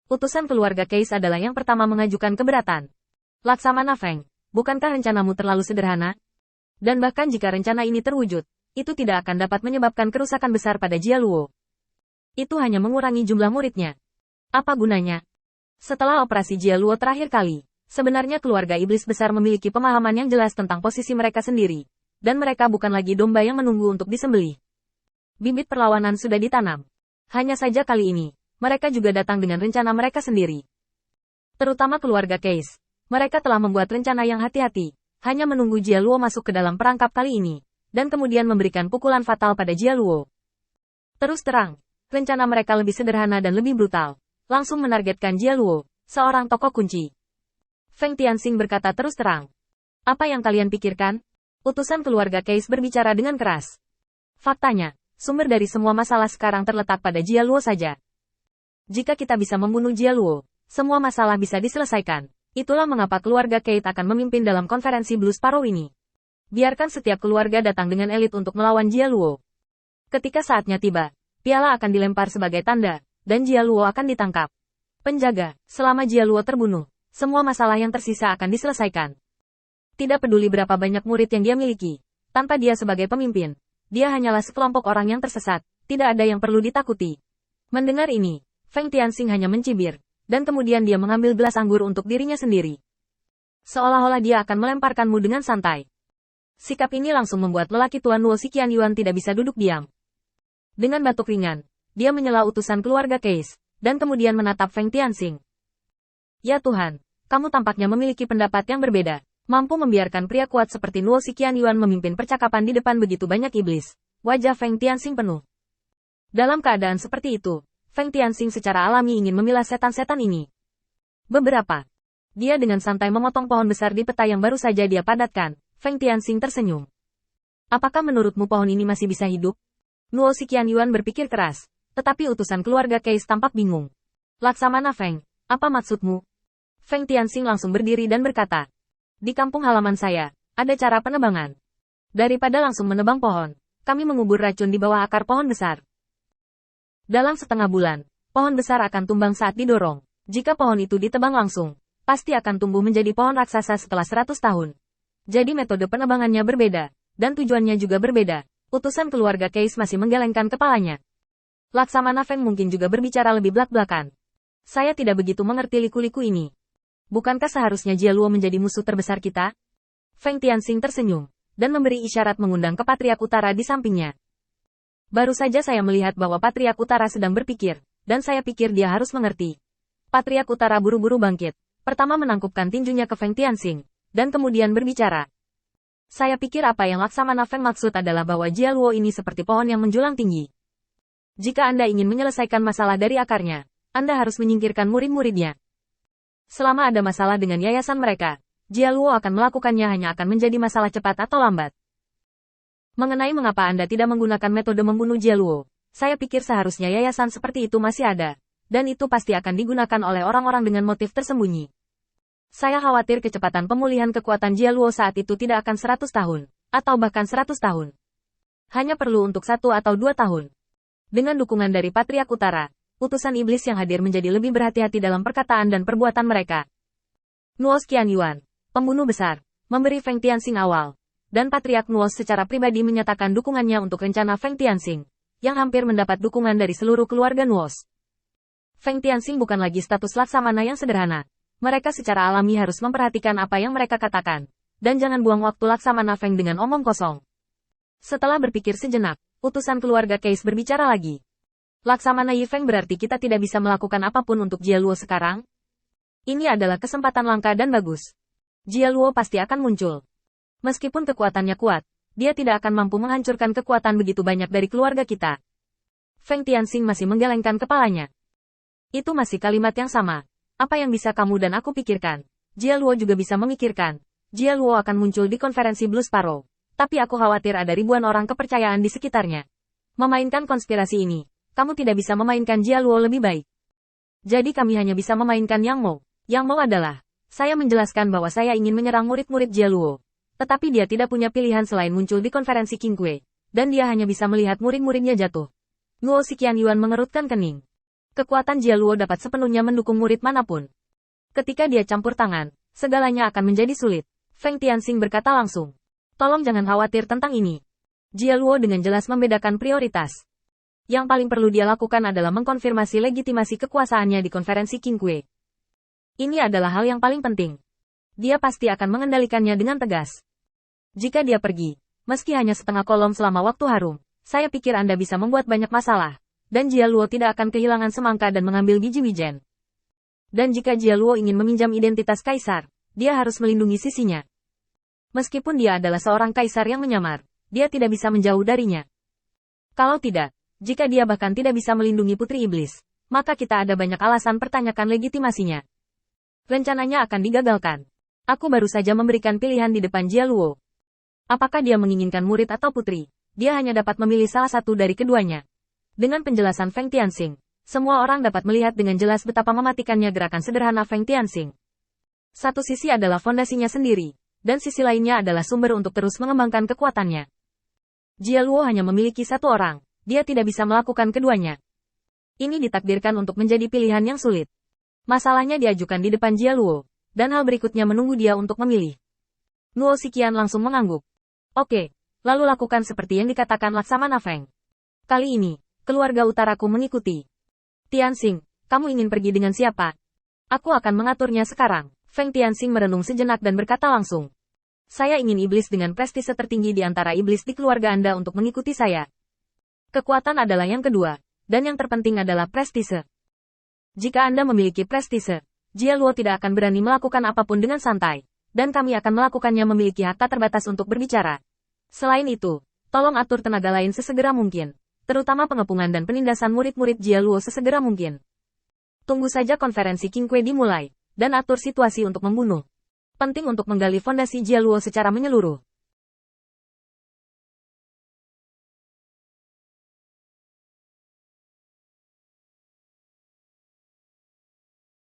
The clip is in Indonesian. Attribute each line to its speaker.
Speaker 1: utusan keluarga Case adalah yang pertama mengajukan keberatan. Laksamana Feng, bukankah rencanamu terlalu sederhana? Dan bahkan jika rencana ini terwujud, itu tidak akan dapat menyebabkan kerusakan besar pada Jia Luo. Itu hanya mengurangi jumlah muridnya. Apa gunanya? Setelah operasi Jia Luo terakhir kali, sebenarnya keluarga iblis besar memiliki pemahaman yang jelas tentang posisi mereka sendiri. Dan mereka bukan lagi domba yang menunggu untuk disembelih. Bibit perlawanan sudah ditanam. Hanya saja kali ini, mereka juga datang dengan rencana mereka sendiri. Terutama keluarga Case. Mereka telah membuat rencana yang hati-hati, hanya menunggu Jia Luo masuk ke dalam perangkap kali ini, dan kemudian memberikan pukulan fatal pada Jia Luo. Terus terang, rencana mereka lebih sederhana dan lebih brutal, langsung menargetkan Jia Luo, seorang tokoh kunci. Feng Tianxing berkata terus terang. Apa yang kalian pikirkan? Utusan keluarga Case berbicara dengan keras. Faktanya, sumber dari semua masalah sekarang terletak pada Jia Luo saja. Jika kita bisa membunuh Jia Luo, semua masalah bisa diselesaikan. Itulah mengapa keluarga Case akan memimpin dalam konferensi Blue Sparrow ini. Biarkan setiap keluarga datang dengan elit untuk melawan Jia Luo. Ketika saatnya tiba, piala akan dilempar sebagai tanda, dan Jia Luo akan ditangkap. Penjaga, selama Jia Luo terbunuh, semua masalah yang tersisa akan diselesaikan. Tidak peduli berapa banyak murid yang dia miliki, tanpa dia sebagai pemimpin, dia hanyalah sekelompok orang yang tersesat, tidak ada yang perlu ditakuti. Mendengar ini, Feng Tianxing hanya mencibir, dan kemudian dia mengambil gelas anggur untuk dirinya sendiri. Seolah-olah dia akan melemparkanmu dengan santai. Sikap ini langsung membuat lelaki Tuan Luo Qianyuan tidak bisa duduk diam. Dengan batuk ringan, dia menyela utusan keluarga Case, dan kemudian menatap Feng Tianxing. Ya Tuhan, kamu tampaknya memiliki pendapat yang berbeda. Mampu membiarkan pria kuat seperti Luo Qianyuan memimpin percakapan di depan begitu banyak iblis. Wajah Feng Tianxing penuh. Dalam keadaan seperti itu, Feng Tianxing secara alami ingin memilah setan-setan ini. Beberapa. Dia dengan santai memotong pohon besar di peta yang baru saja dia padatkan. Feng Tianxing tersenyum. Apakah menurutmu pohon ini masih bisa hidup? Luo Qianyuan berpikir keras, tetapi utusan keluarga Case tampak bingung. Laksamana Feng, apa maksudmu? Feng Tianxing langsung berdiri dan berkata. Di kampung halaman saya, ada cara penebangan. Daripada langsung menebang pohon, kami mengubur racun di bawah akar pohon besar. Dalam setengah bulan, pohon besar akan tumbang saat didorong. Jika pohon itu ditebang langsung, pasti akan tumbuh menjadi pohon raksasa setelah 100 tahun. Jadi metode penebangannya berbeda, dan tujuannya juga berbeda. Utusan keluarga Case masih menggelengkan kepalanya. Laksamana Feng mungkin juga berbicara lebih belak-belakan. Saya tidak begitu mengerti liku-liku ini. Bukankah seharusnya Jia Luo menjadi musuh terbesar kita? Feng Tianxing tersenyum, dan memberi isyarat mengundang ke Patriark Utara di sampingnya. Baru saja saya melihat bahwa Patriark Utara sedang berpikir, dan saya pikir dia harus mengerti. Patriark Utara buru-buru bangkit, pertama menangkupkan tinjunya ke Feng Tianxing, dan kemudian berbicara. Saya pikir apa yang Laksamana Feng maksud adalah bahwa Jia Luo ini seperti pohon yang menjulang tinggi. Jika Anda ingin menyelesaikan masalah dari akarnya, Anda harus menyingkirkan murid-muridnya. Selama ada masalah dengan yayasan mereka, Jia Luo akan melakukannya hanya akan menjadi masalah cepat atau lambat. Mengenai mengapa Anda tidak menggunakan metode membunuh Jia Luo, saya pikir seharusnya yayasan seperti itu masih ada, dan itu pasti akan digunakan oleh orang-orang dengan motif tersembunyi. Saya khawatir kecepatan pemulihan kekuatan Jia Luo saat itu tidak akan 100 tahun, atau bahkan 100 tahun. Hanya perlu untuk 1 atau 2 tahun. Dengan dukungan dari Patriark Utara, utusan iblis yang hadir menjadi lebih berhati-hati dalam perkataan dan perbuatan mereka. Luo Qianyuan, pembunuh besar, memberi Feng Tianxing awal, dan Patriark Nuos secara pribadi menyatakan dukungannya untuk rencana Feng Tianxing, yang hampir mendapat dukungan dari seluruh keluarga Nuos. Feng Tianxing bukan lagi status laksamana yang sederhana. Mereka secara alami harus memperhatikan apa yang mereka katakan, dan jangan buang waktu laksamana Feng dengan omong kosong. Setelah berpikir sejenak, utusan keluarga Case berbicara lagi. Laksamana Yifeng berarti kita tidak bisa melakukan apapun untuk Jia Luo sekarang? Ini adalah kesempatan langka dan bagus. Jia Luo pasti akan muncul. Meskipun kekuatannya kuat, dia tidak akan mampu menghancurkan kekuatan begitu banyak dari keluarga kita. Feng Tianxing masih menggelengkan kepalanya. Itu masih kalimat yang sama. Apa yang bisa kamu dan aku pikirkan? Jia Luo juga bisa memikirkan. Jia Luo akan muncul di konferensi Blue Sparrow. Tapi aku khawatir ada ribuan orang kepercayaan di sekitarnya. Memainkan konspirasi ini, kamu tidak bisa memainkan Jia Luo lebih baik. Jadi kami hanya bisa memainkan Yang Mo. Yang Mo adalah, saya menjelaskan bahwa saya ingin menyerang murid-murid Jia Luo. Tetapi dia tidak punya pilihan selain muncul di konferensi King Kue. Dan dia hanya bisa melihat murid-muridnya jatuh. Luo Qianyuan mengerutkan kening. Kekuatan Jia Luo dapat sepenuhnya mendukung murid manapun. Ketika dia campur tangan, segalanya akan menjadi sulit. Feng Tianxing berkata langsung. Tolong jangan khawatir tentang ini. Jia Luo dengan jelas membedakan prioritas. Yang paling perlu dia lakukan adalah mengkonfirmasi legitimasi kekuasaannya di konferensi Qingque. Ini adalah hal yang paling penting. Dia pasti akan mengendalikannya dengan tegas. Jika dia pergi, meski hanya setengah kolom selama waktu harum, saya pikir Anda bisa membuat banyak masalah. Dan Jia Luo tidak akan kehilangan semangka dan mengambil biji wijen. Dan jika Jia Luo ingin meminjam identitas kaisar, dia harus melindungi sisinya. Meskipun dia adalah seorang kaisar yang menyamar, dia tidak bisa menjauh darinya. Kalau tidak, jika dia bahkan tidak bisa melindungi putri iblis, maka kita ada banyak alasan pertanyakan legitimasinya. Rencananya akan digagalkan. Aku baru saja memberikan pilihan di depan Jia Luo. Apakah dia menginginkan murid atau putri? Dia hanya dapat memilih salah satu dari keduanya. Dengan penjelasan Feng Tianxing, semua orang dapat melihat dengan jelas betapa mematikannya gerakan sederhana Feng Tianxing. Satu sisi adalah fondasinya sendiri, dan sisi lainnya adalah sumber untuk terus mengembangkan kekuatannya. Jia Luo hanya memiliki satu orang, dia tidak bisa melakukan keduanya. Ini ditakdirkan untuk menjadi pilihan yang sulit. Masalahnya diajukan di depan Jia Luo, dan hal berikutnya menunggu dia untuk memilih. Nuo Xiqian langsung mengangguk. Oke, lalu lakukan seperti yang dikatakan Laksamana Feng. Kali ini, keluarga utaraku mengikuti. Tianxing, kamu ingin pergi dengan siapa? Aku akan mengaturnya sekarang. Feng Tianxing merenung sejenak dan berkata langsung. Saya ingin iblis dengan prestise tertinggi di antara iblis di keluarga Anda untuk mengikuti saya. Kekuatan adalah yang kedua, dan yang terpenting adalah prestise. Jika Anda memiliki prestise, Jia Luo tidak akan berani melakukan apapun dengan santai, dan kami akan melakukannya memiliki hak tak terbatas untuk berbicara. Selain itu, tolong atur tenaga lain sesegera mungkin. Terutama pengepungan dan penindasan murid-murid Jia Luo sesegera mungkin. Tunggu saja konferensi Qingque dimulai, dan atur situasi untuk membunuh. Penting untuk menggali fondasi Jia Luo secara menyeluruh.